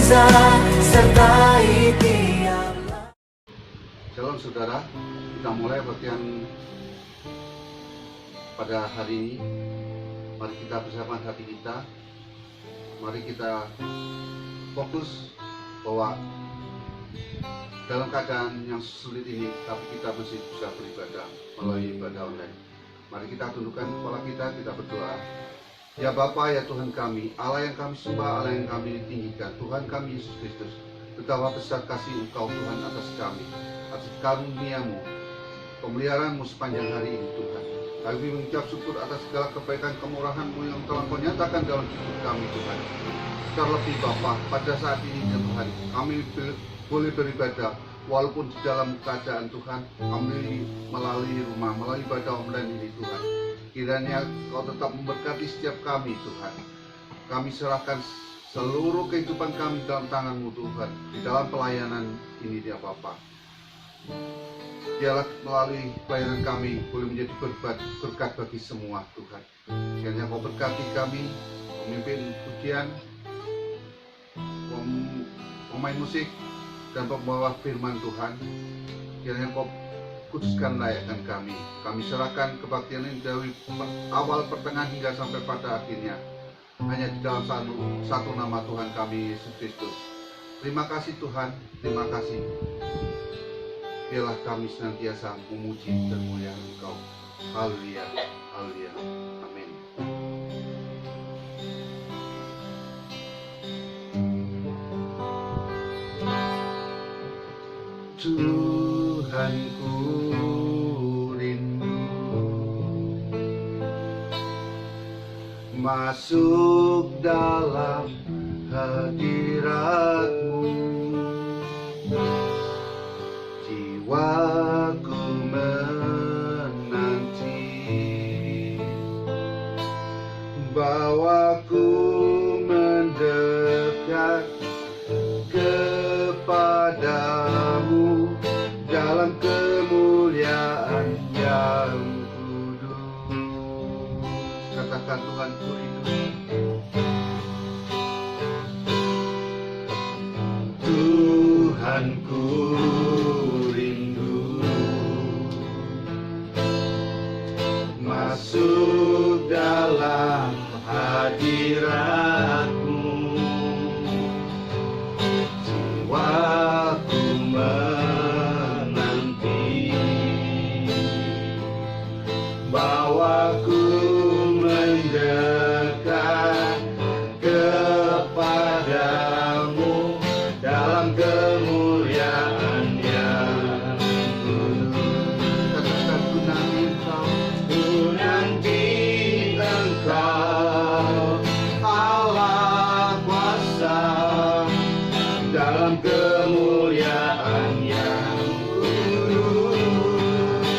kuasa sertai tiap. Shalom saudara, kita mulai bagian pada hari ini. Mari kita bersama hati kita. Mari kita fokus bahwa dalam keadaan yang sulit ini, tapi kita masih bisa beribadah melalui ibadah online. Mari kita tundukkan kepala kita berdoa. Ya Bapa, ya Tuhan kami, Allah yang kami sembah, Allah yang kami tinggikan, Tuhan kami Yesus Kristus, betapa besar kasih Engkau Tuhan atas kami, atas karunia-Mu, pemeliharaanmu sepanjang hari ini Tuhan. Kami mengucap syukur atas segala kebaikan kemurahan-Mu yang telah Kau nyatakan dalam hidup kami Tuhan. Terlebih Bapa, pada saat ini Tuhan, kami boleh beribadah walaupun di dalam keadaan Tuhan, kami melalui rumah, melalui ibadah online ini Tuhan. Kiranya Kau tetap memberkati setiap kami Tuhan. Kami serahkan seluruh kehidupan kami dalam tangan-Mu Tuhan, di dalam pelayanan ini ya Bapa. Biarlah melalui pelayanan kami boleh menjadi berkat bagi semua Tuhan. Kiranya Kau berkati kami, pemimpin pujian, pemain musik, dan pembawa firman Tuhan. Kiranya Kau kuduskan layakkan kami. Kami serahkan kebaktian ini dari awal, pertengahan hingga sampai pada akhirnya. Hanya di dalam satu nama Tuhan kami Yesus Kristus. Terima kasih Tuhan, terima kasih. Biarlah kami senantiasa memuji dan memuliakan Engkau. Haleluya, haleluya, amin. Tuhanku rindu masuk dalam hadirat-Mu. Jiwaku menanti, bawaku mendekat kepadamu dalam kemuliaan yang kudus. Katakan Tuhanku rindu. Tuhanku rindu masuk dalam hadirat-Mu. Jiwaku menanti, bawaku mendekat kepadamu dalam kemuliaan yang kudus. Katakan ku nanti Engkau, Allah kuasa dalam kemuliaan yang kudus.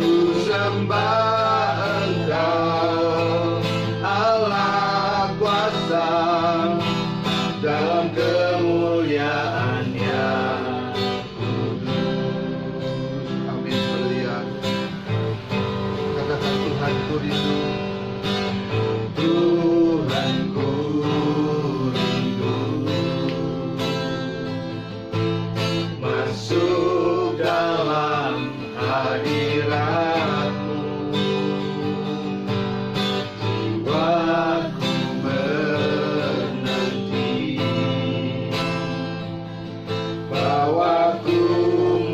Ku sembah Engkau, Allah kuasa dalam kemuliaan yang kudus. Amin. Haleluya. Katakan Tuhanku rindu. Tuhanku rindu masuk dalam hadirat-Mu. Jiwaku menanti, bawaku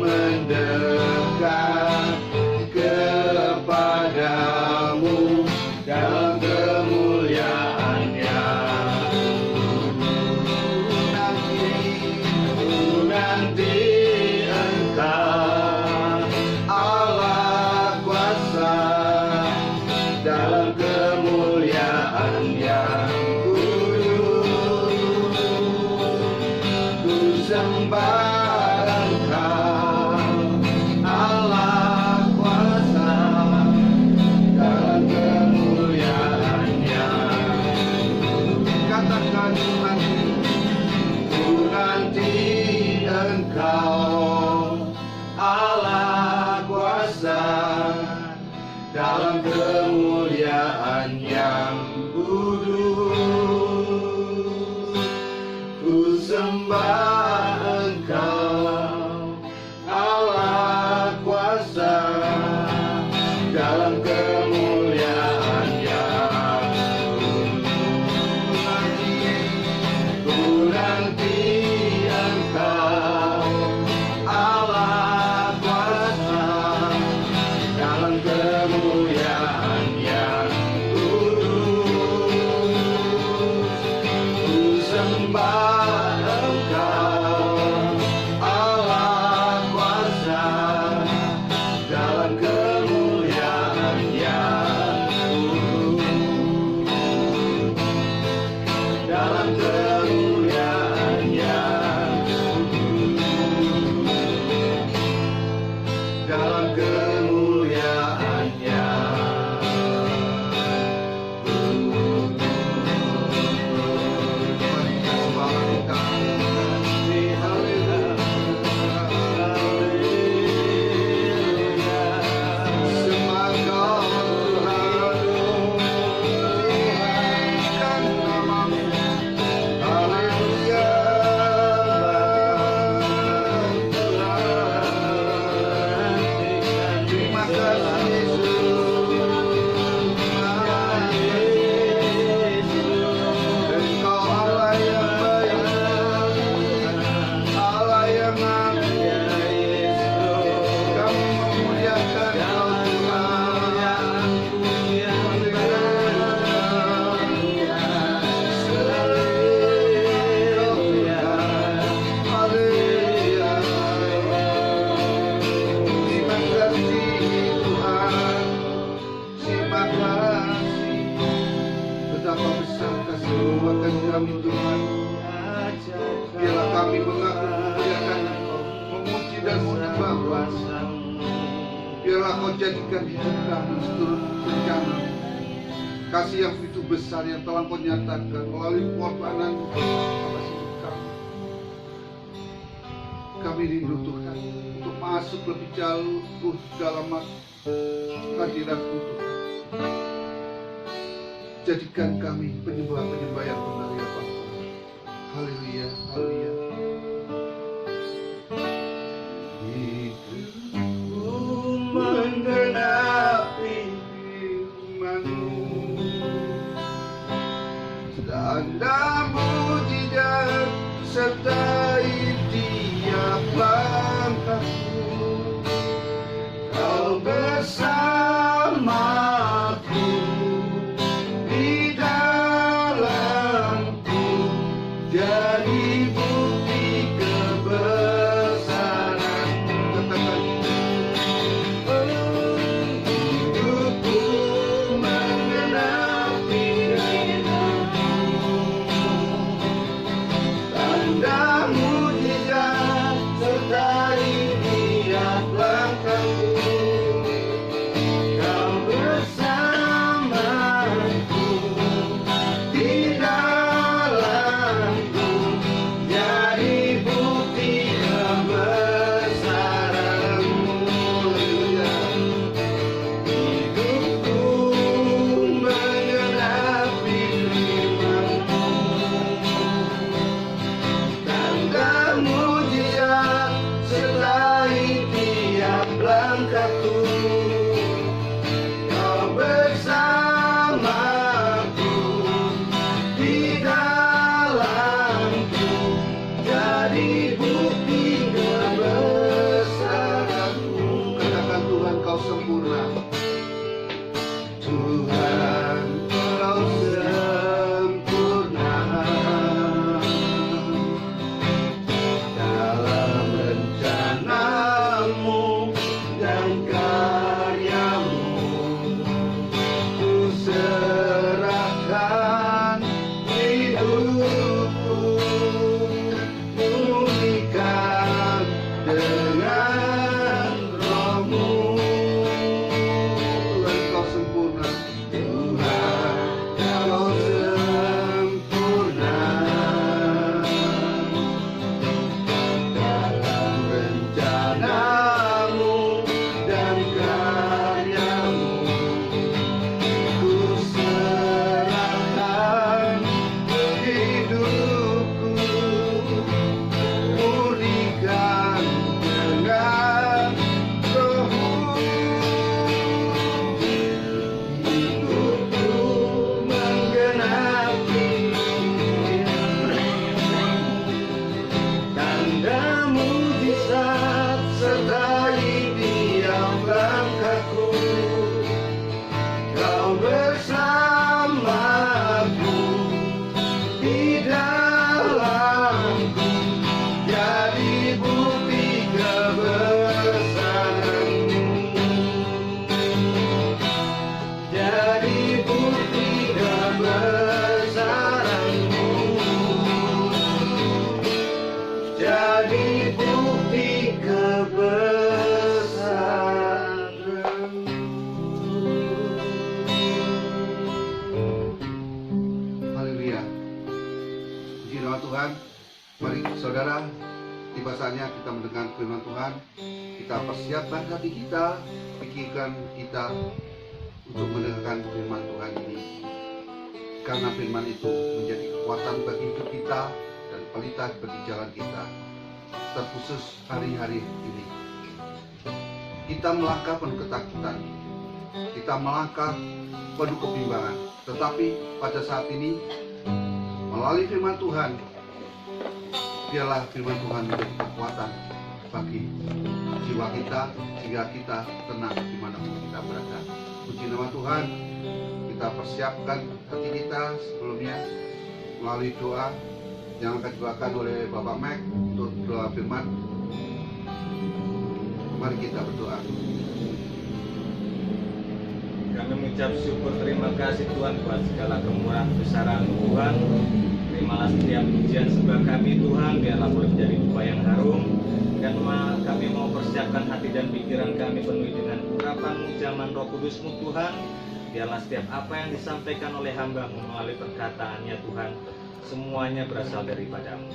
mendekat kepadamu dalam kemuliaan yang kudus. Nanti Engkau, Allah kuasa dalam kemuliaan yang kudus. Ku sembah Engkau, Allah kuasa dalam kemuliaan yang kudus. Katakan nanti Engkau, Allah kuasa dalam kemuliaan yang kudus. dalam kemuliaan-Nya. Mari kita sembah kita. Haleluya. Sembah Kau Tuhan, tinggikan nama-Mu. Haleluya. Terima kasih Yesus. Engkau Allah yang baik, Allah yang agung. Kami memuliakan Kau Tuhan. Haleluya. Terima kasih Tuhan, terima kasih. Betapa besar kasih-Mu akan kami Tuhan. Biarlah kami mengaku memuliakan Engkau, memuji dan menyembah. Biarlah Kau jadikan hidup kami seturut rencana. Kasih yang begitu besar yang telah Kau nyatakan melalui pengorbanan kami. Kami rindu Tuhan untuk masuk lebih jauh dalam hadirat-Mu Tuhan. Jadikan kami penyembah-penyembah yang benar ya Bapa. Haleluya, haleluya. Hidupku menggenapi firman-Mu, tanda mujizat sertai tiap langkahku. Kau bersamaku di dalamku, jadi bukti kebesaran-Mu. Katakan, hidupku menggenapi firman-Mu, tanda mujizat sertai tiap langkahku. saatnya kita mendengar firman Tuhan. Kita persiapkan hati kita, pikiran kita untuk mendengarkan firman Tuhan ini. Karena firman itu menjadi kekuatan bagi hidup kita dan pelita bagi jalan kita, terkhusus hari-hari ini. Kita melangkah penuh ketakutan, kita melangkah penuh kebimbangan. Tetapi pada saat ini, melalui firman Tuhan, biarlah firman Tuhan menjadi kekuatan bagi jiwa kita, sehingga kita tenang dimanapun kita berada. Puji nama Tuhan. Kita persiapkan hati kita sebelumnya melalui doa yang akan dibawakan oleh Bapak Mac untuk doa firman. Mari kita berdoa. Kami mengucap syukur terima kasih Tuhan buat segala kemurahan besaran Tuhan. Terimalah setiap pujian sembah kami Tuhan, biarlah boleh menjadi dupa yang harum. Dan kami mau persiapkan hati dan pikiran kami penuhi dengan urapan ucapan Roh Kudus-Mu Tuhan. Biarlah setiap apa yang disampaikan oleh hamba-Mu melalui perkataannya Tuhan, semuanya berasal daripada-Mu.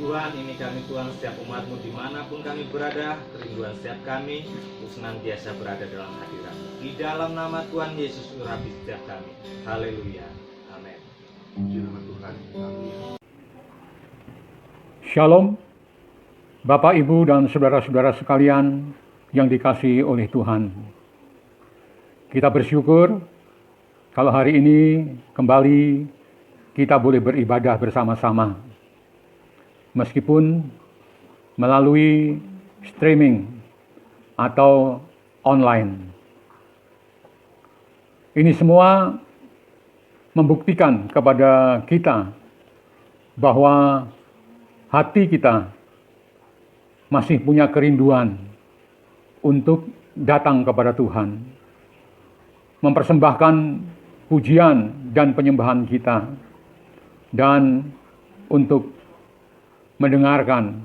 Tuhan, ini kami Tuhan, setiap umat-Mu dimanapun kami berada, kerinduan setiap kami untuk senantiasa berada dalam hadirat-Mu. Di dalam nama Tuhan Yesus urapi setiap kami. Haleluya. Amin. Puji nama Tuhan. Amin. Shalom, Bapak, Ibu, dan saudara-saudara sekalian yang dikasihi oleh Tuhan. Kita bersyukur kalau hari ini kembali kita boleh beribadah bersama-sama. Meskipun melalui streaming atau online. Ini semua membuktikan kepada kita bahwa hati kita masih punya kerinduan untuk datang kepada Tuhan, mempersembahkan pujian dan penyembahan kita, dan untuk mendengarkan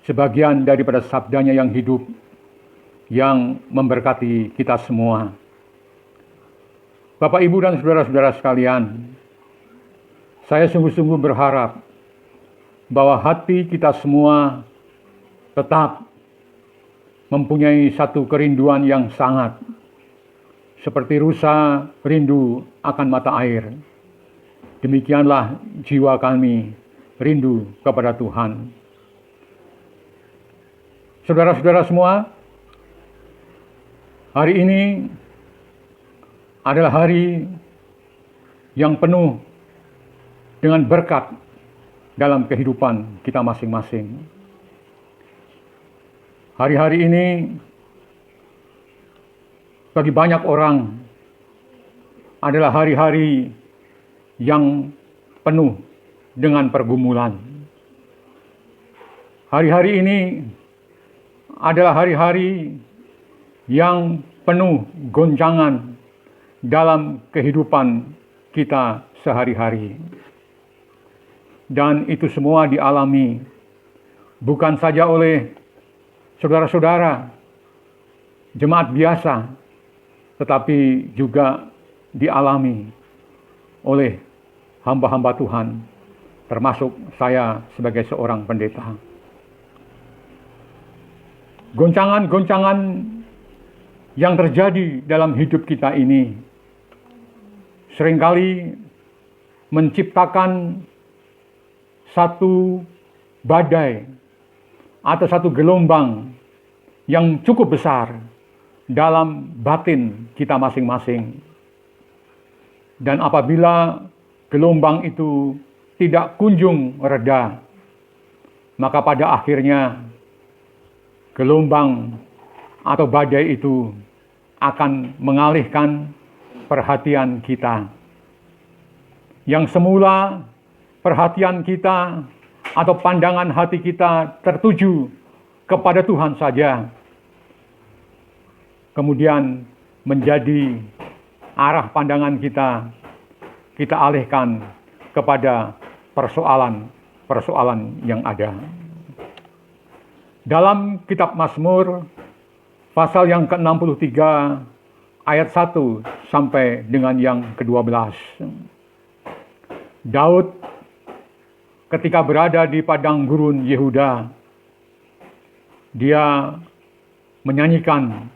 sebagian daripada sabdanya yang hidup, yang memberkati kita semua. Bapak, Ibu, dan saudara-saudara sekalian, saya sungguh-sungguh berharap bahwa hati kita semua tetap mempunyai satu kerinduan yang sangat, seperti rusa rindu akan mata air. Demikianlah jiwa kami rindu kepada Tuhan. Saudara-saudara semua, hari ini adalah hari yang penuh dengan berkat dalam kehidupan kita masing-masing. Hari-hari ini bagi banyak orang adalah hari-hari yang penuh dengan pergumulan. Hari-hari ini adalah hari-hari yang penuh goncangan dalam kehidupan kita sehari-hari. Dan itu semua dialami bukan saja oleh saudara-saudara, jemaat biasa, tetapi juga dialami oleh hamba-hamba Tuhan, termasuk saya sebagai seorang pendeta. Goncangan-goncangan yang terjadi dalam hidup kita ini seringkali menciptakan satu badai atau satu gelombang yang cukup besar dalam batin kita masing-masing. Dan apabila gelombang itu tidak kunjung reda, maka pada akhirnya gelombang atau badai itu akan mengalihkan perhatian kita. Yang semula perhatian kita atau pandangan hati kita tertuju kepada Tuhan saja, kemudian menjadi arah pandangan kita alihkan kepada persoalan-persoalan yang ada. Dalam kitab Mazmur pasal yang ke-63 ayat 1 sampai dengan yang ke-12. Daud ketika berada di padang gurun Yehuda dia menyanyikan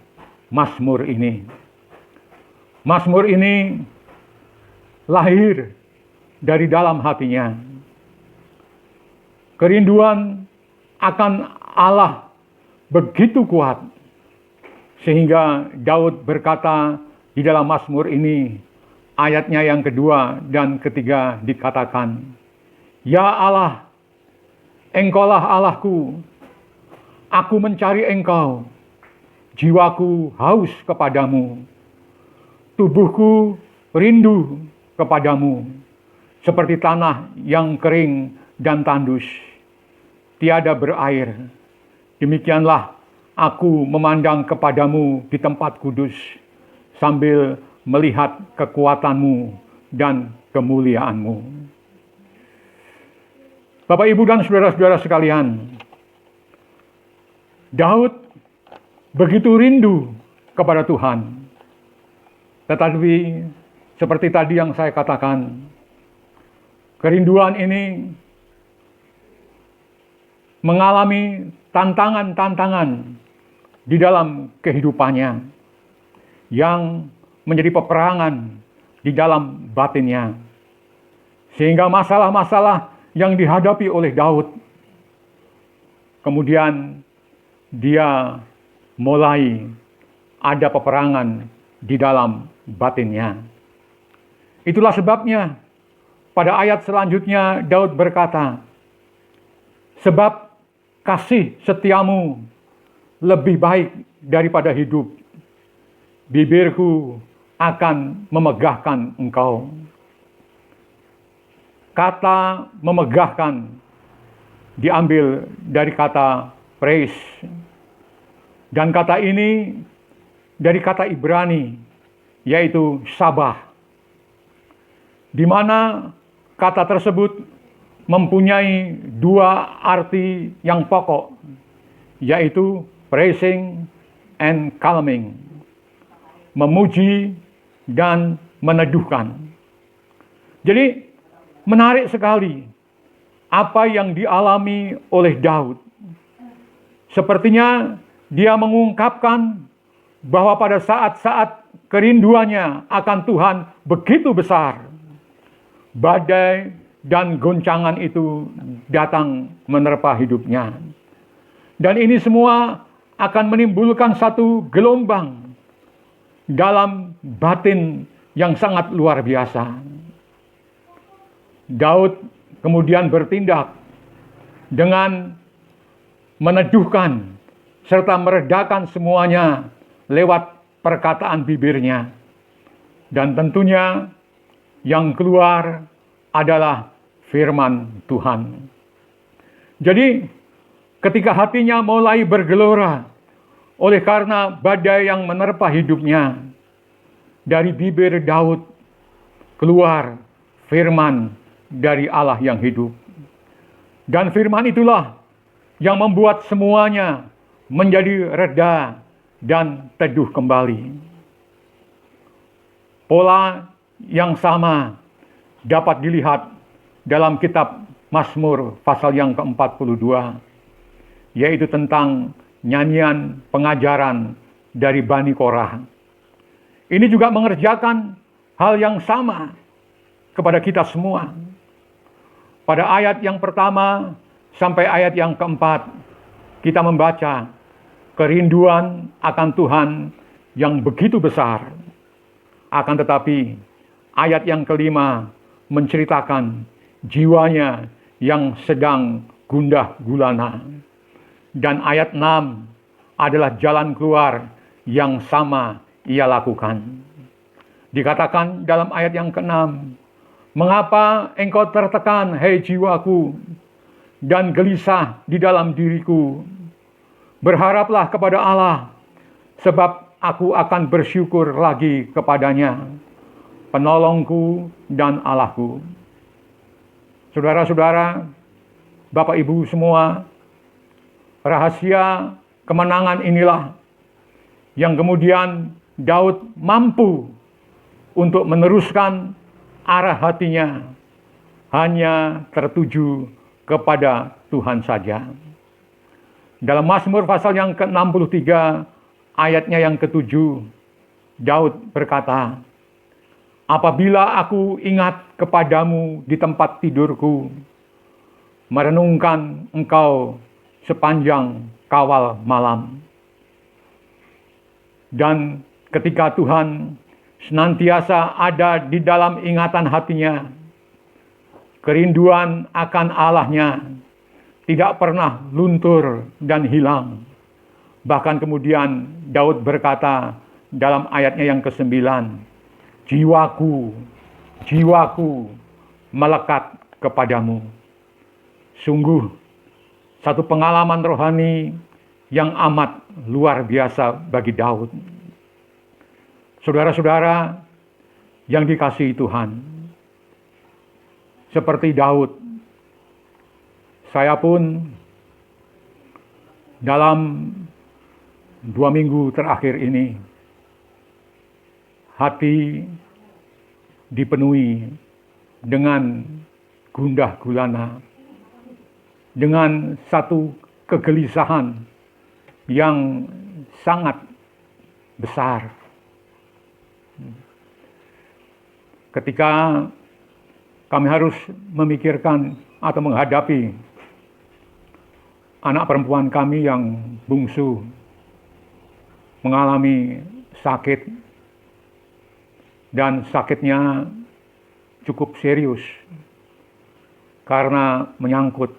Mazmur ini. Mazmur ini lahir dari dalam hatinya. Kerinduan akan Allah begitu kuat sehingga Daud berkata di dalam Mazmur ini, ayatnya yang kedua dan ketiga dikatakan, "Ya Allah, Engkaulah Allahku, aku mencari Engkau, jiwaku haus kepadamu, tubuhku rindu kepadamu, seperti tanah yang kering dan tandus, tiada berair. Demikianlah aku memandang kepadamu di tempat kudus, sambil melihat kekuatanmu dan kemuliaanmu." Bapak, Ibu, dan saudara-saudara sekalian, Daud begitu rindu kepada Tuhan. Tetapi seperti tadi yang saya katakan, kerinduan ini mengalami tantangan-tantangan di dalam kehidupannya yang menjadi peperangan di dalam batinnya. Sehingga masalah-masalah yang dihadapi oleh Daud, kemudian dia mulai ada peperangan di dalam batinnya. Itulah sebabnya pada ayat selanjutnya Daud berkata, "Sebab kasih setiamu lebih baik daripada hidup, bibirku akan memegahkan engkau." Kata memegahkan diambil dari kata praise. Dan kata ini dari kata Ibrani, yaitu sabah. Di mana kata tersebut mempunyai dua arti yang pokok, yaitu praising and calming. Memuji dan meneduhkan. Jadi menarik sekali apa yang dialami oleh Daud. Sepertinya dia mengungkapkan bahwa pada saat-saat kerinduannya akan Tuhan begitu besar, badai dan goncangan itu datang menerpa hidupnya. Dan ini semua akan menimbulkan satu gelombang dalam batin yang sangat luar biasa. Daud kemudian bertindak dengan meneduhkan serta meredakan semuanya lewat perkataan bibirnya. Dan tentunya yang keluar adalah firman Tuhan. Jadi ketika hatinya mulai bergelora oleh karena badai yang menerpa hidupnya, dari bibir Daud keluar firman dari Allah yang hidup. Dan firman itulah yang membuat semuanya menjadi reda dan teduh kembali. Pola yang sama dapat dilihat dalam kitab Mazmur pasal yang ke-42, yaitu tentang nyanyian pengajaran dari Bani Korah. Ini juga mengerjakan hal yang sama kepada kita semua. Pada ayat yang pertama sampai ayat yang keempat, kita membaca kerinduan akan Tuhan yang begitu besar. Akan tetapi, ayat yang kelima menceritakan jiwanya yang sedang gundah gulana. Dan ayat 6 adalah jalan keluar yang sama ia lakukan. Dikatakan dalam ayat yang ke-6, "Mengapa engkau tertekan, hei jiwaku, dan gelisah di dalam diriku? Berharaplah kepada Allah, sebab aku akan bersyukur lagi kepadanya, penolongku dan Allahku." Saudara-saudara, Bapak Ibu semua, rahasia kemenangan inilah yang kemudian Daud mampu untuk meneruskan arah hatinya hanya tertuju kepada Tuhan saja. Dalam Mazmur pasal yang ke-63, ayatnya yang ke-7, Daud berkata, apabila aku ingat kepadamu di tempat tidurku, merenungkan engkau sepanjang kawal malam. Dan ketika Tuhan senantiasa ada di dalam ingatan hatinya, kerinduan akan Allahnya tidak pernah luntur dan hilang. Bahkan kemudian Daud berkata dalam ayatnya yang ke-9, jiwaku melekat kepadamu. Sungguh satu pengalaman rohani yang amat luar biasa bagi Daud. Saudara-saudara yang dikasihi Tuhan, seperti Daud, saya pun dalam 2 minggu terakhir ini hati dipenuhi dengan gundah gulana, dengan satu kegelisahan yang sangat besar. Ketika kami harus memikirkan atau menghadapi anak perempuan kami yang bungsu mengalami sakit, dan sakitnya cukup serius karena menyangkut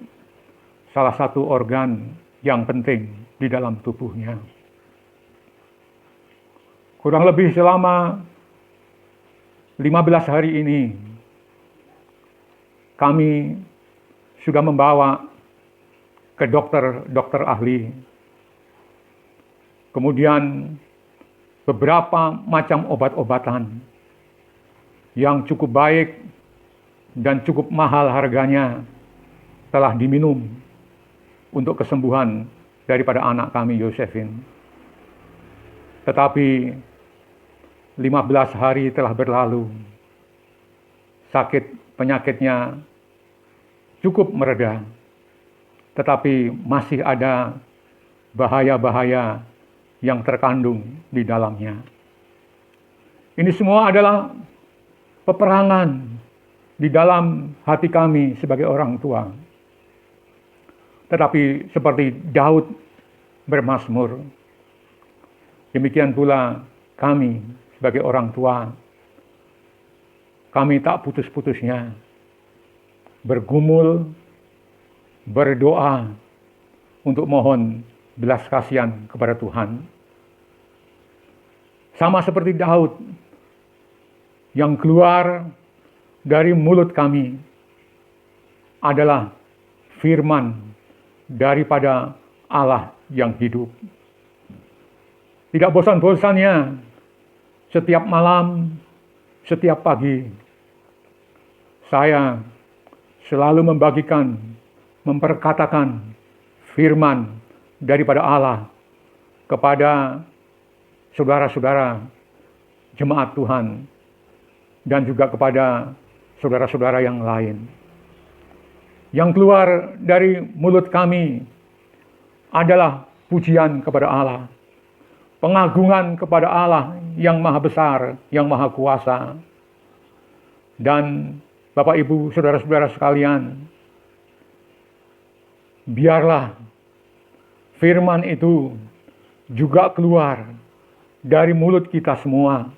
salah satu organ yang penting di dalam tubuhnya. Kurang lebih selama 15 hari ini kami sudah membawa ke dokter ahli. Kemudian beberapa macam obat-obatan yang cukup baik dan cukup mahal harganya telah diminum untuk kesembuhan daripada anak kami Josephine. Tetapi 15 hari telah berlalu. Penyakitnya cukup mereda, tetapi masih ada bahaya-bahaya yang terkandung di dalamnya. Ini semua adalah peperangan di dalam hati kami sebagai orang tua. Tetapi seperti Daud bermazmur, demikian pula kami sebagai orang tua, kami tak putus-putusnya bergumul, berdoa untuk mohon belas kasihan kepada Tuhan. Sama seperti Daud, yang keluar dari mulut kami adalah firman daripada Allah yang hidup. Tidak bosan-bosannya, setiap malam, setiap pagi, saya selalu memperkatakan firman daripada Allah kepada saudara-saudara jemaat Tuhan dan juga kepada saudara-saudara yang lain. Yang keluar dari mulut kami adalah pujian kepada Allah, pengagungan kepada Allah yang maha besar, yang maha kuasa. Dan Bapak, Ibu, saudara-saudara sekalian, biarlah firman itu juga keluar dari mulut kita semua,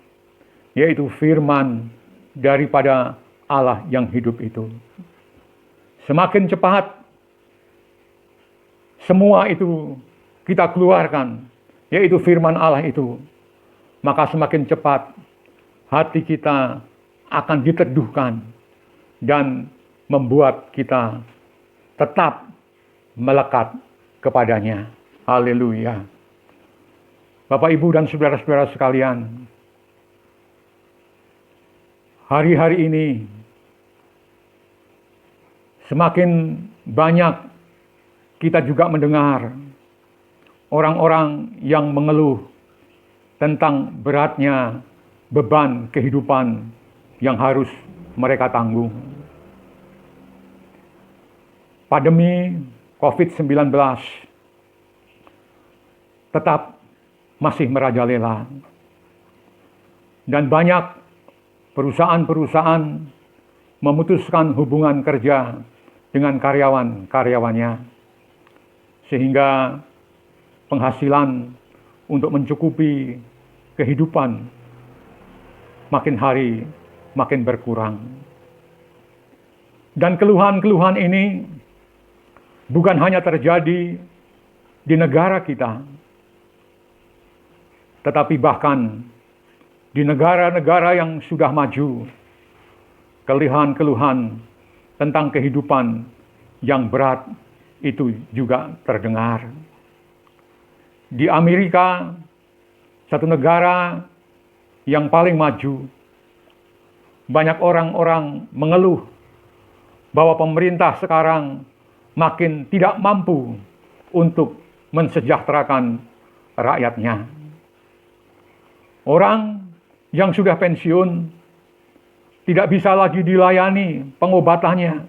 yaitu firman daripada Allah yang hidup itu. Semakin cepat semua itu kita keluarkan, yaitu firman Allah itu, maka semakin cepat hati kita akan diteduhkan dan membuat kita tetap melekat kepadanya. Haleluya. Bapak, Ibu, dan saudara-saudara sekalian, hari-hari ini semakin banyak kita juga mendengar orang-orang yang mengeluh tentang beratnya beban kehidupan yang harus mereka tanggung. Pandemi COVID-19 tetap masih merajalela. Dan banyak perusahaan-perusahaan memutuskan hubungan kerja dengan karyawan-karyawannya, sehingga penghasilan untuk mencukupi kehidupan makin hari makin berkurang. Dan keluhan-keluhan ini bukan hanya terjadi di negara kita, tetapi bahkan di negara-negara yang sudah maju, keluhan-keluhan tentang kehidupan yang berat itu juga terdengar. Di Amerika, satu negara yang paling maju, banyak orang-orang mengeluh bahwa pemerintah sekarang makin tidak mampu untuk mensejahterakan rakyatnya. Orang yang sudah pensiun tidak bisa lagi dilayani pengobatannya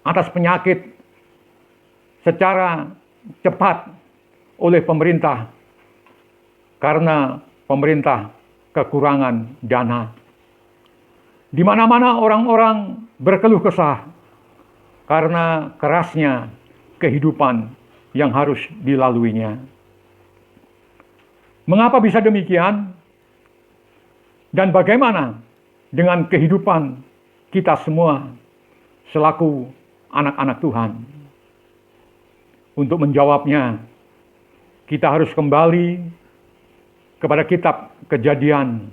atas penyakit secara cepat oleh pemerintah karena pemerintah kekurangan dana. Di mana-mana orang-orang berkeluh kesah karena kerasnya kehidupan yang harus dilaluinya. Mengapa bisa demikian? Dan bagaimana dengan kehidupan kita semua selaku anak-anak Tuhan? Untuk menjawabnya, kita harus kembali kepada kitab Kejadian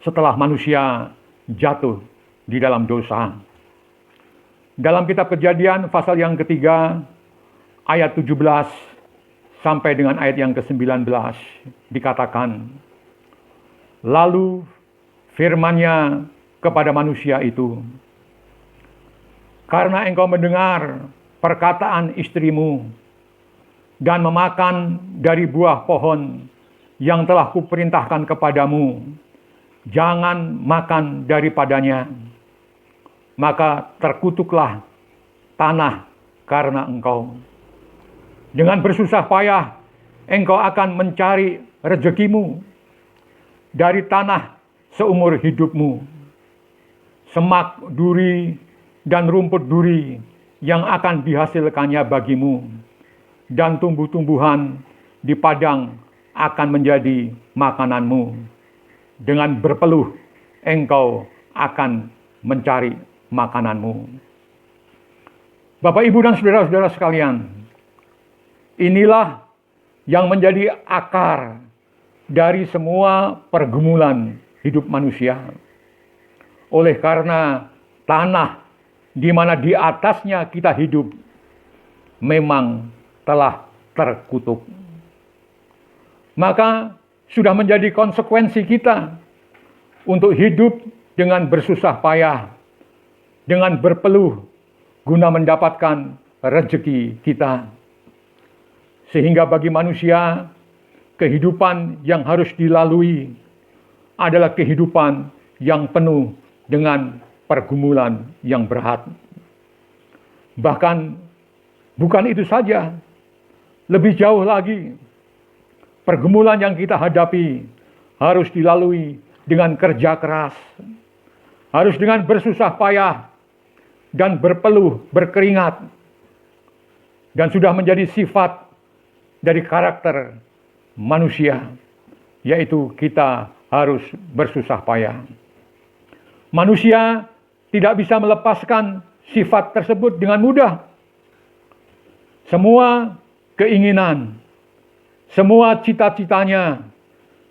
setelah manusia jatuh di dalam dosa. Dalam kitab Kejadian pasal yang ketiga, ayat 17 sampai dengan ayat yang ke-19 dikatakan, lalu firman-Nya kepada manusia itu, karena engkau mendengar perkataan istrimu dan memakan dari buah pohon yang telah kuperintahkan kepadamu, jangan makan daripadanya, maka terkutuklah tanah karena engkau. Dengan bersusah payah engkau akan mencari rezekimu dari tanah seumur hidupmu. Semak duri dan rumput duri yang akan dihasilkannya bagimu, dan tumbuh-tumbuhan di padang akan menjadi makananmu. Dengan berpeluh engkau akan mencari makananmu. Bapak, Ibu, dan saudara-saudara sekalian, inilah yang menjadi akar dari semua pergumulan hidup manusia. Oleh karena tanah di mana di atasnya kita hidup memang telah terkutuk. Maka sudah menjadi konsekuensi kita untuk hidup dengan bersusah payah, dengan berpeluh guna mendapatkan rezeki kita. Sehingga bagi manusia, kehidupan yang harus dilalui adalah kehidupan yang penuh dengan pergumulan yang berat. Bahkan bukan itu saja, lebih jauh lagi, pergumulan yang kita hadapi harus dilalui dengan kerja keras, harus dengan bersusah payah dan berpeluh, berkeringat, dan sudah menjadi sifat dari karakter manusia, yaitu kita harus bersusah payah. Manusia tidak bisa melepaskan sifat tersebut dengan mudah. Semua keinginan, semua cita-citanya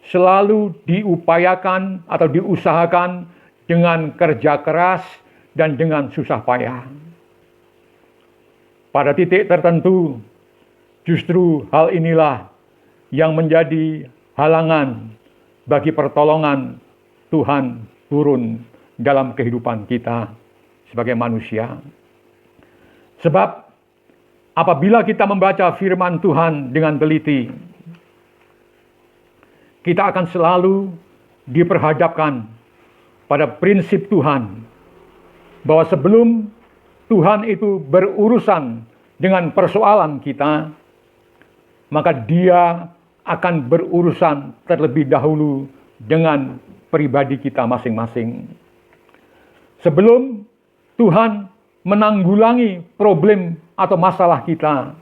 selalu diupayakan atau diusahakan dengan kerja keras dan dengan susah payah. Pada titik tertentu, justru hal inilah yang menjadi halangan bagi pertolongan Tuhan turun dalam kehidupan kita sebagai manusia. Sebab apabila kita membaca firman Tuhan dengan teliti, kita akan selalu diperhadapkan pada prinsip Tuhan, bahwa sebelum Tuhan itu berurusan dengan persoalan kita, maka dia akan berurusan terlebih dahulu dengan pribadi kita masing-masing. Sebelum Tuhan menanggulangi problem atau masalah kita,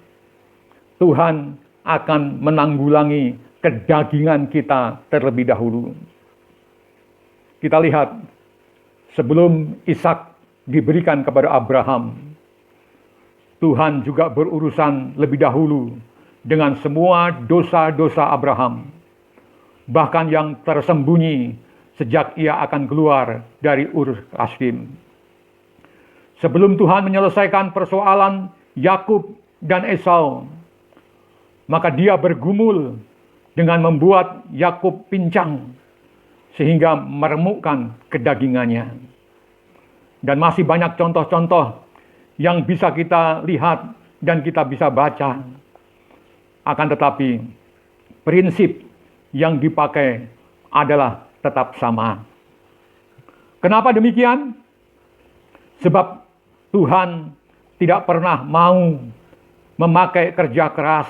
Tuhan akan menanggulangi kedagingan kita terlebih dahulu. Kita lihat, sebelum Ishak diberikan kepada Abraham, Tuhan juga berurusan lebih dahulu dengan semua dosa-dosa Abraham, bahkan yang tersembunyi sejak ia akan keluar dari Ur Kasdim. Sebelum Tuhan menyelesaikan persoalan Yakub dan Esau, maka dia bergumul dengan membuat Yakub pincang sehingga meremukkan kedagingannya. Dan masih banyak contoh-contoh yang bisa kita lihat dan kita bisa baca. Akan tetapi prinsip yang dipakai adalah tetap sama. Kenapa demikian? Sebab Tuhan tidak pernah mau memakai kerja keras.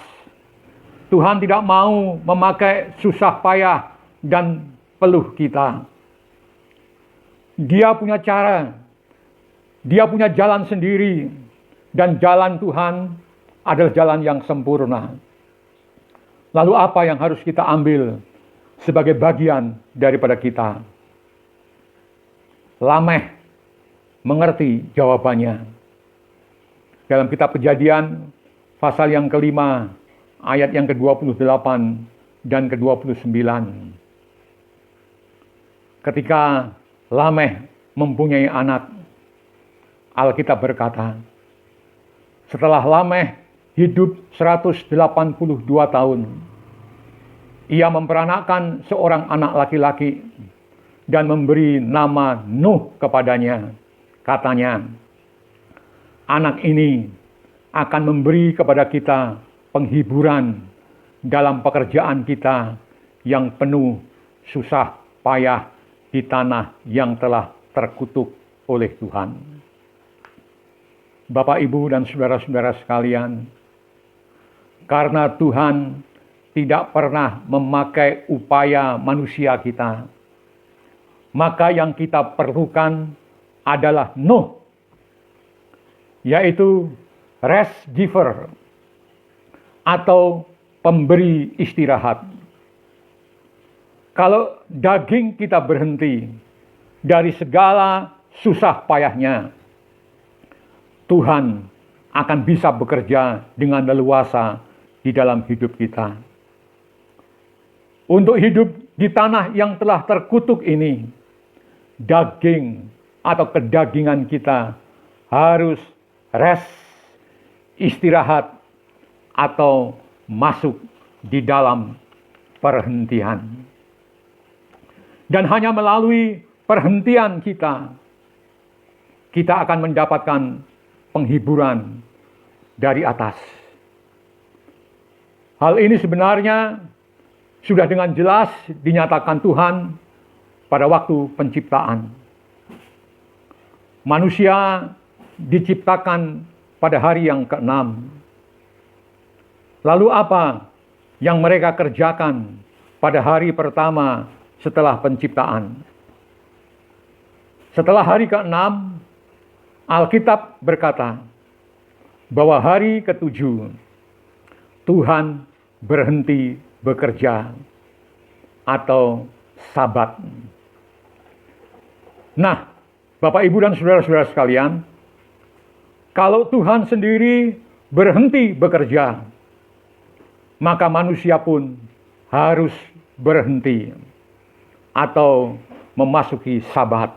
Tuhan tidak mau memakai susah payah dan peluh kita. Dia punya cara, dia punya jalan sendiri, dan jalan Tuhan adalah jalan yang sempurna. Lalu apa yang harus kita ambil sebagai bagian daripada kita? Lameh mengerti jawabannya. Dalam kitab Kejadian, pasal yang kelima, ayat yang ke-28 dan ke-29. Ketika Lameh mempunyai anak, Alkitab berkata, setelah Lameh hidup 182 tahun, ia memperanakkan seorang anak laki-laki dan memberi nama Nuh kepadanya. Katanya, anak ini akan memberi kepada kita penghiburan dalam pekerjaan kita yang penuh susah payah di tanah yang telah terkutuk oleh Tuhan. Bapak, Ibu, dan saudara-saudara sekalian, karena Tuhan tidak pernah memakai upaya manusia kita, maka yang kita perlukan adalah Nuh, yaitu rest giver, atau pemberi istirahat. Kalau daging kita berhenti dari segala susah payahnya, Tuhan akan bisa bekerja dengan leluasa di dalam hidup kita. Untuk hidup di tanah yang telah terkutuk ini, daging atau kedagingan kita harus rest, istirahat, atau masuk di dalam perhentian. Dan hanya melalui perhentian kita akan mendapatkan penghiburan dari atas. Hal ini sebenarnya sudah dengan jelas dinyatakan Tuhan pada waktu penciptaan. Manusia diciptakan pada hari yang ke-6. Lalu apa yang mereka kerjakan pada hari pertama setelah penciptaan? Setelah hari ke-6, Alkitab berkata bahwa hari ke-7 Tuhan berhenti bekerja atau Sabat. Nah, Bapak, Ibu, dan saudara-saudara sekalian, kalau Tuhan sendiri berhenti bekerja, maka manusia pun harus berhenti atau memasuki Sabat.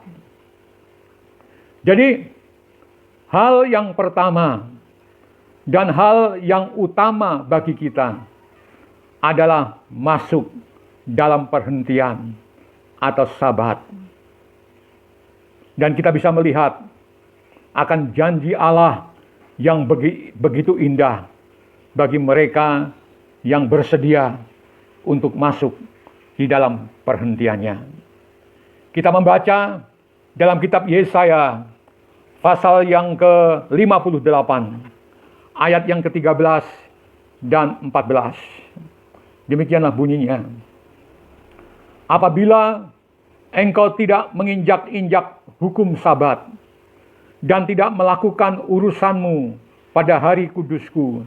Jadi, hal yang pertama dan hal yang utama bagi kita adalah masuk dalam perhentian atau Sabat. Dan kita bisa melihat akan janji Allah yang begitu indah bagi mereka yang bersedia untuk masuk di dalam perhentiannya. Kita membaca dalam kitab Yesaya pasal yang ke-58, ayat yang ke-13 dan 14. Demikianlah bunyinya. Apabila engkau tidak menginjak-injak hukum Sabat dan tidak melakukan urusanmu pada hari kudusku,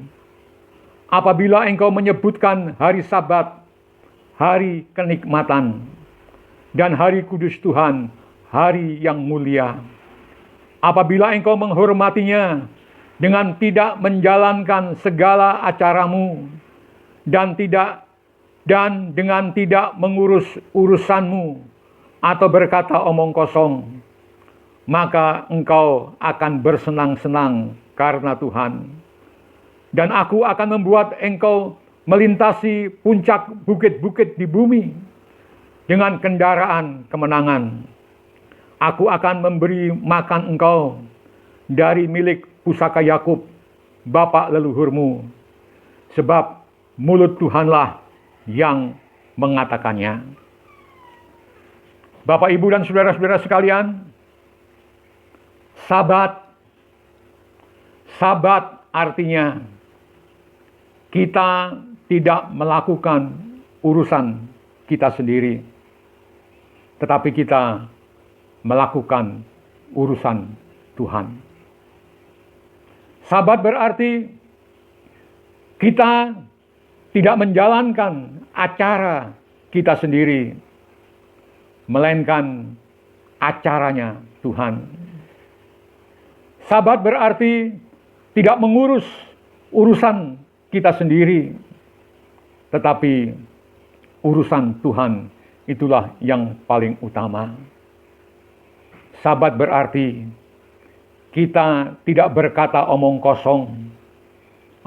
apabila engkau menyebutkan hari Sabat, hari kenikmatan, dan hari kudus Tuhan, hari yang mulia, apabila engkau menghormatinya dengan tidak menjalankan segala acaramu dan dengan tidak mengurus urusanmu atau berkata omong kosong, maka engkau akan bersenang-senang karena Tuhan. Dan aku akan membuat engkau melintasi puncak bukit-bukit di bumi dengan kendaraan kemenangan. Aku akan memberi makan engkau dari milik pusaka Yakub, bapa leluhurmu, sebab mulut Tuhanlah yang mengatakannya. Bapak, Ibu, dan saudara-saudara sekalian, Sabat artinya kita tidak melakukan urusan kita sendiri, tetapi kita melakukan urusan Tuhan. Sabat berarti kita tidak menjalankan acara kita sendiri, melainkan acaranya Tuhan. Sabat berarti tidak mengurus urusan kita sendiri, tetapi urusan Tuhan itulah yang paling utama. Sabat berarti kita tidak berkata omong kosong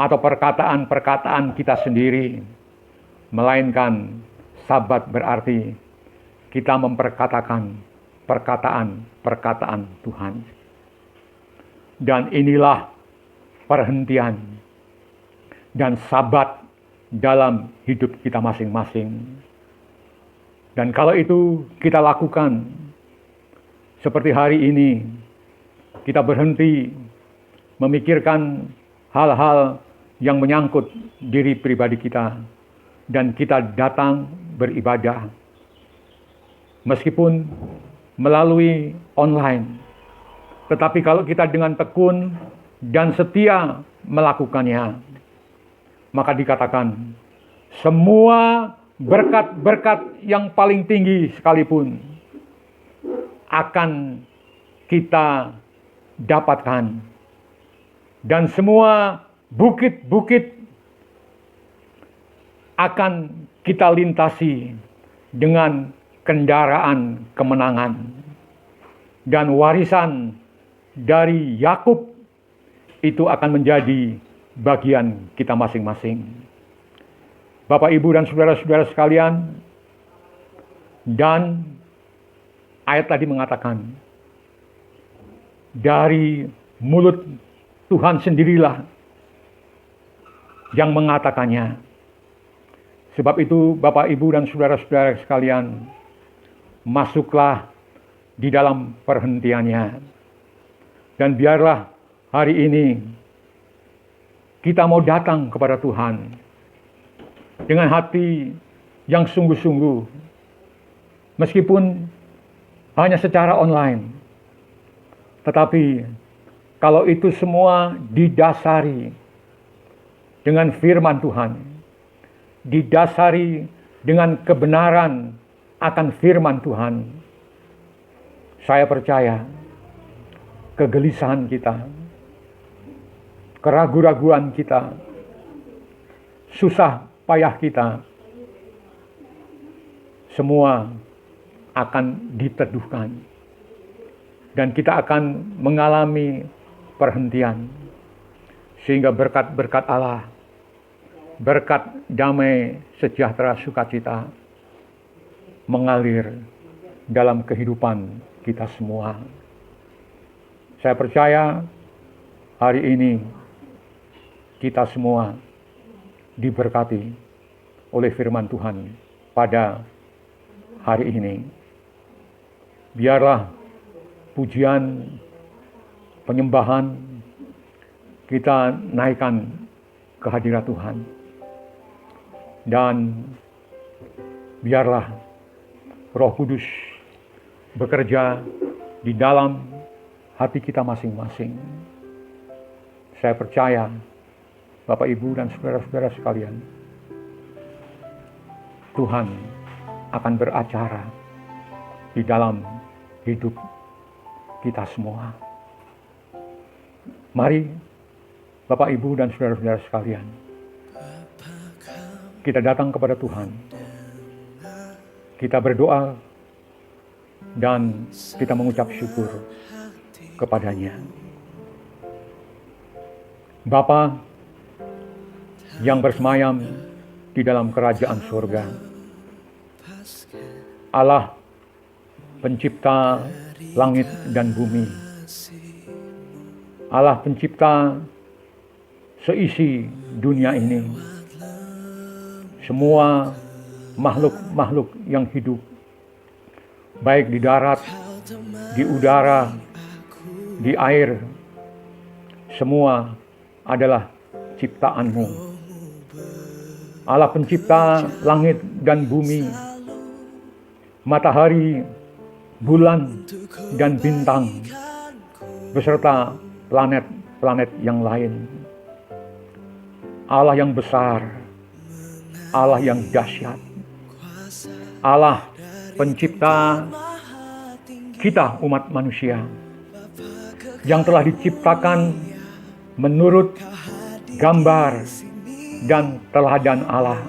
atau perkataan-perkataan kita sendiri, melainkan Sabat berarti kita memperkatakan perkataan-perkataan Tuhan. Dan inilah perhentian dan Sabat dalam hidup kita masing-masing. Dan kalau itu kita lakukan, seperti hari ini, kita berhenti memikirkan hal-hal yang menyangkut diri pribadi kita, dan kita datang beribadah. Meskipun melalui online, tetapi kalau kita dengan tekun dan setia melakukannya, maka dikatakan semua berkat-berkat yang paling tinggi sekalipun akan kita dapatkan, dan semua bukit-bukit akan kita lintasi dengan kendaraan kemenangan, dan warisan dari Yakub itu akan menjadi bagian kita masing-masing. Bapak, Ibu, dan saudara-saudara sekalian, dan ayat tadi mengatakan, dari mulut Tuhan sendirilah yang mengatakannya. Sebab itu, Bapak, Ibu, dan saudara-saudara sekalian, masuklah di dalam perhentiannya. Dan biarlah hari ini kita mau datang kepada Tuhan dengan hati yang sungguh-sungguh, meskipun hanya secara online. Tetapi kalau itu semua didasari dengan firman Tuhan, didasari dengan kebenaran akan firman Tuhan, saya percaya kegelisahan kita, keraguan-raguan kita, susah payah kita, semua akan diteduhkan. Dan kita akan mengalami perhentian. Sehingga berkat-berkat Allah, berkat damai, sejahtera, sukacita mengalir dalam kehidupan kita semua. Saya percaya hari ini kita semua diberkati oleh firman Tuhan pada hari ini. Biarlah pujian, penyembahan kita naikkan kehadirat Tuhan. Dan biarlah Roh Kudus bekerja di dalam hati kita masing-masing. Saya percaya, Bapak, Ibu, dan saudara-saudara sekalian, Tuhan akan beracara di dalam hidup kita semua. Mari, Bapak, Ibu, dan saudara-saudara sekalian, kita datang kepada Tuhan. Kita berdoa dan kita mengucap syukur kepadanya. Bapa yang bersemayam di dalam kerajaan surga, Allah pencipta langit dan bumi, Allah pencipta seisi dunia ini, semua makhluk-makhluk yang hidup, baik di darat, di udara, di air, semua adalah ciptaan-Mu. Allah pencipta langit dan bumi, matahari, bulan, dan bintang, beserta planet-planet yang lain. Allah yang besar, Allah yang dahsyat, Allah pencipta kita umat manusia yang telah diciptakan menurut gambar dan teladan Allah.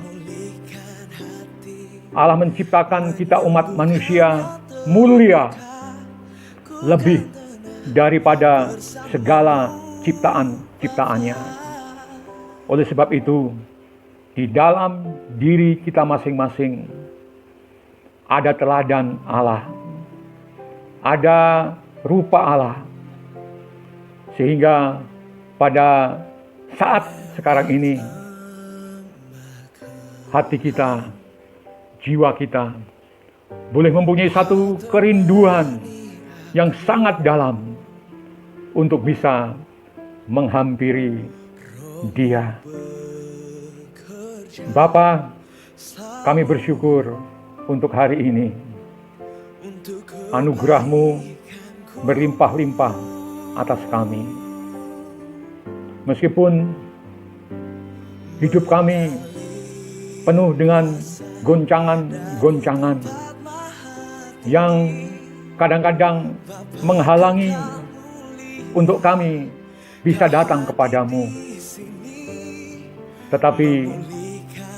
Allah menciptakan kita umat manusia mulia lebih daripada segala ciptaan-ciptaannya. Oleh sebab itu, di dalam diri kita masing-masing ada teladan Allah, ada rupa Allah, sehingga pada saat sekarang ini hati kita, jiwa kita boleh mempunyai satu kerinduan yang sangat dalam untuk bisa menghampiri Dia. Bapa, kami bersyukur untuk hari ini. Anugerah-Mu berlimpah-limpah atas kami. Meskipun hidup kami penuh dengan goncangan-goncangan yang kadang-kadang menghalangi untuk kami bisa datang kepadamu. Tetapi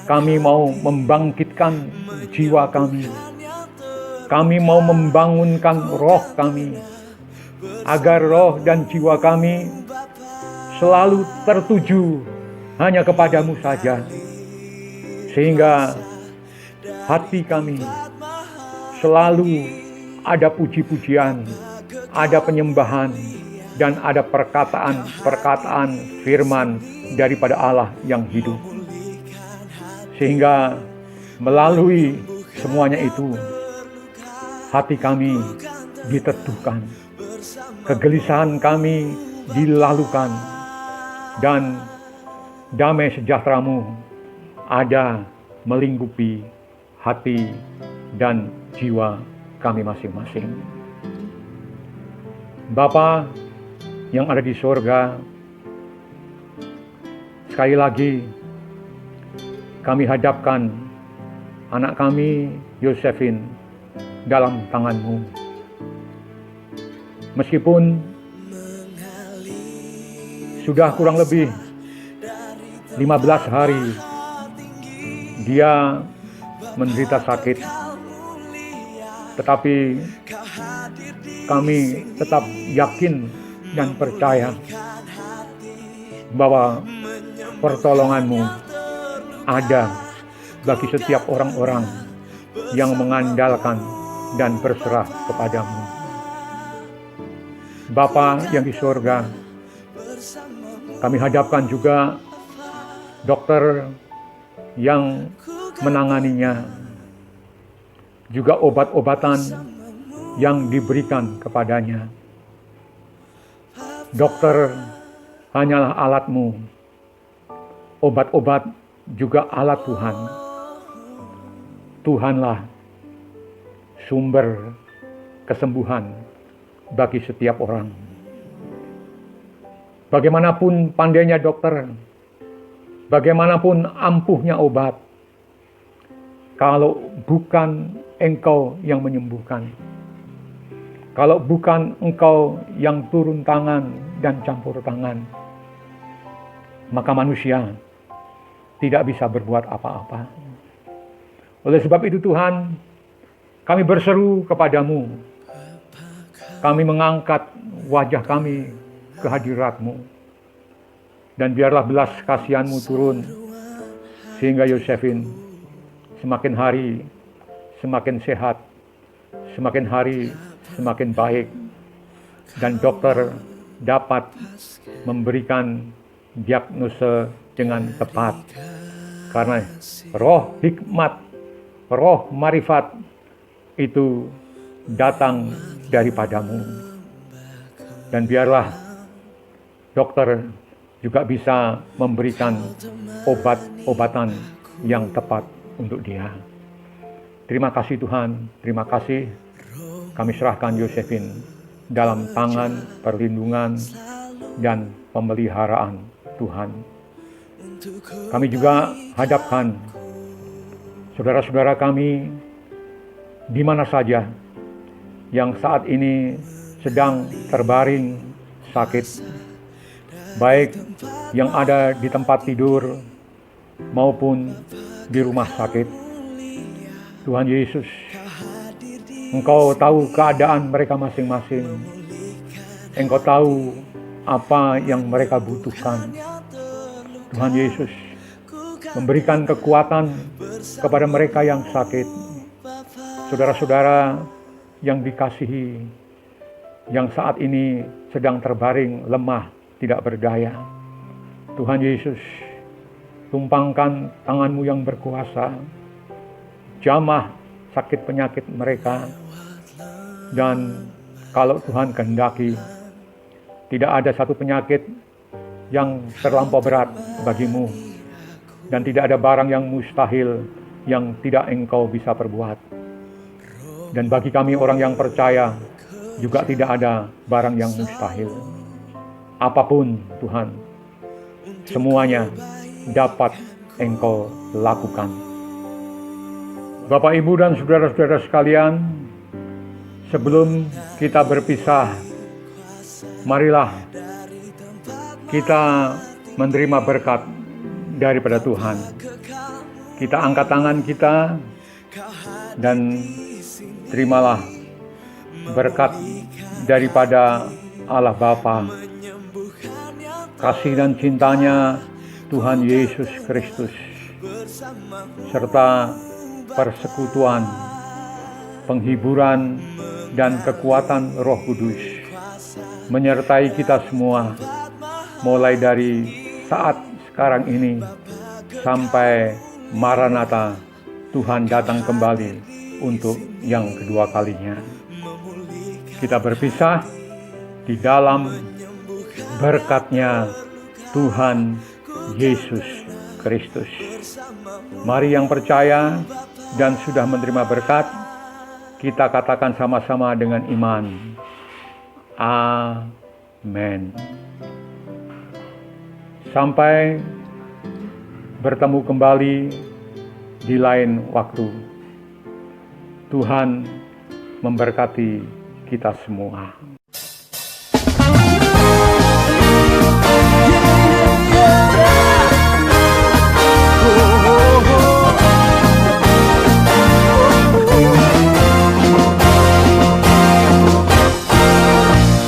kami mau membangkitkan jiwa kami. Kami mau membangunkan roh kami, agar roh dan jiwa kami selalu tertuju hanya kepadamu saja. Sehingga hati kami selalu ada puji-pujian, ada penyembahan, dan ada perkataan-perkataan firman daripada Allah yang hidup. Sehingga melalui semuanya itu, hati kami diteduhkan, kegelisahan kami dilalukan, dan damai sejahtera-Mu ada melingkupi hati dan jiwa kami masing-masing. Bapa yang ada di sorga, sekali lagi kami hadapkan anak kami Yosefin dalam tangan-Mu. Meskipun sudah kurang lebih 15 hari dia menderita sakit, tetapi kami tetap yakin dan percaya bahwa pertolongan-Mu ada bagi setiap orang-orang yang mengandalkan dan berserah kepadamu. Bapa yang di surga, kami hadapkan juga dokter yang menanganinya, juga obat-obatan yang diberikan kepadanya. Dokter hanyalah alat-Mu, obat-obat juga alat Tuhan. Tuhanlah sumber kesembuhan bagi setiap orang. Bagaimanapun pandainya dokter, bagaimanapun ampuhnya obat, kalau bukan Engkau yang menyembuhkan, kalau bukan Engkau yang turun tangan dan campur tangan, maka manusia tidak bisa berbuat apa-apa. Oleh sebab itu Tuhan, kami berseru kepadamu, kami mengangkat wajah kami ke hadirat-Mu, dan biarlah belas kasihan-Mu turun, sehingga Yosefin semakin hari semakin sehat, semakin hari semakin baik, dan dokter dapat memberikan diagnosa dengan tepat, karena roh hikmat, roh marifat itu datang daripadamu. Dan biarlah dokter juga bisa memberikan obat-obatan yang tepat untuk dia. Terima kasih Tuhan, terima kasih. Kami serahkan Yosefin dalam tangan perlindungan dan pemeliharaan Tuhan. Kami juga hadapkan saudara-saudara kami di mana saja yang saat ini sedang terbaring sakit, baik yang ada di tempat tidur maupun di rumah sakit. Tuhan Yesus, Engkau tahu keadaan mereka masing-masing. Engkau tahu apa yang mereka butuhkan. Tuhan Yesus, memberikan kekuatan kepada mereka yang sakit. Saudara-saudara yang dikasihi, yang saat ini sedang terbaring lemah, tidak berdaya. Tuhan Yesus, tumpangkan tangan-Mu yang berkuasa, jamah sakit penyakit mereka, dan kalau Tuhan kehendaki, tidak ada satu penyakit yang terlampau berat bagimu, dan tidak ada barang yang mustahil yang tidak Engkau bisa perbuat. Dan bagi kami orang yang percaya, juga tidak ada barang yang mustahil. Apapun Tuhan, semuanya dapat Engkau lakukan. Bapak, Ibu, dan saudara-saudara sekalian, sebelum kita berpisah, marilah kita menerima berkat daripada Tuhan. Kita angkat tangan kita dan terimalah berkat daripada Allah Bapa, kasih dan cintanya Tuhan Yesus Kristus, serta persekutuan, penghiburan, dan kekuatan Roh Kudus menyertai kita semua, mulai dari saat sekarang ini sampai Maranatha, Tuhan datang kembali untuk yang kedua kalinya. Kita berpisah di dalam berkat-Nya Tuhan Yesus Kristus. Mari yang percaya dan sudah menerima berkat, kita katakan sama-sama dengan iman. Amin. Sampai bertemu kembali di lain waktu. Tuhan memberkati kita semua.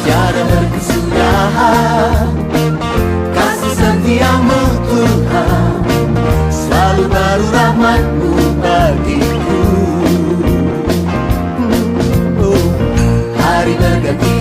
Tiada berkesudahan kasih setiamu Tuhan, selalu baru rahmat-Mu bagiku. Hari berganti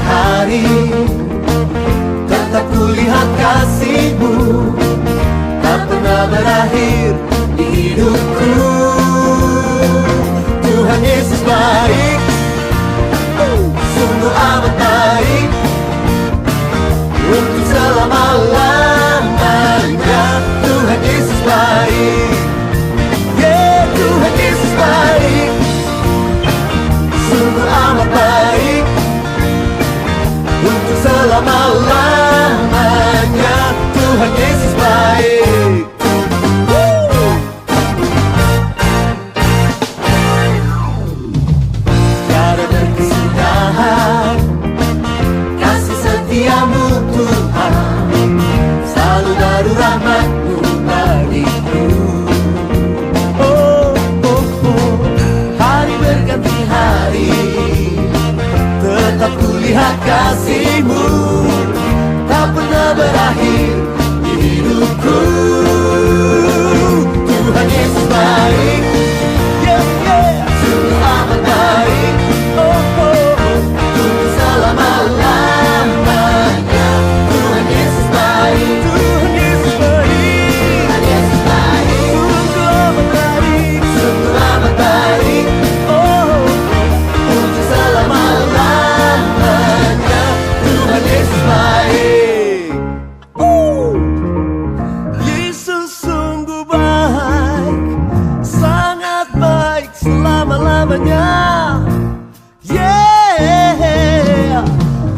melihat kasih-Mu tak pernah berakhir di hidupku. Tuhan Yesus baik, yeah, yeah. Sungguh amat baik, oh, oh, oh. Untuk selama-lamanya. Tuhan Yesus baik, Tuhan Yesus baik, Tuhan Yesus baik. Sungguh amat baik, sungguh amat baik, oh, oh, oh. Untuk selama-lamanya. Tuhan Yesus baik. Yesus sungguh baik, sangat baik selama-lamanya. Yeah.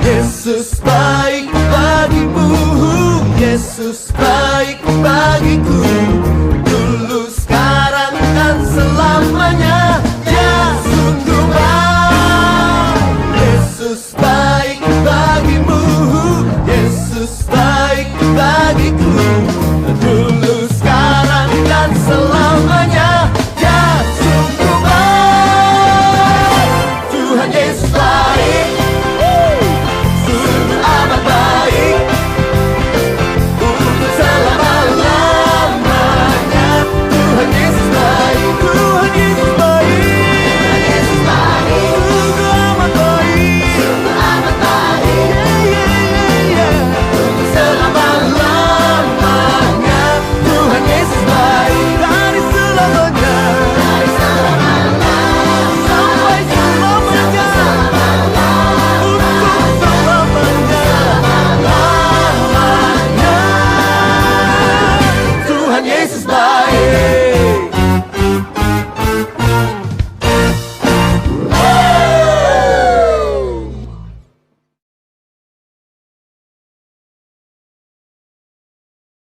Yesus baik bagimu, Yesus baik bagiku. Dulu, sekarang, dan selamanya. Ya, sungguh baik. Yesus baik bagimu, Yesus baik bagiku. Dulu, sekarang, dan selamanya. Ya, sungguh baik. Tuhan Yesus baik, sungguh amat baik. Untuk selama-lamanya. Tuhan Yesus baik, Tuhan Yesus baik, Tuhan Yesus baik. Sungguh amat baik, sungguh amat baik, yeah, yeah, yeah. Untuk selama-lamanya. Tuhan Yesus baik, dari selamanya, dari selamanya sampai selamanya. Untuk selamanya. Tuhan Yesus baik.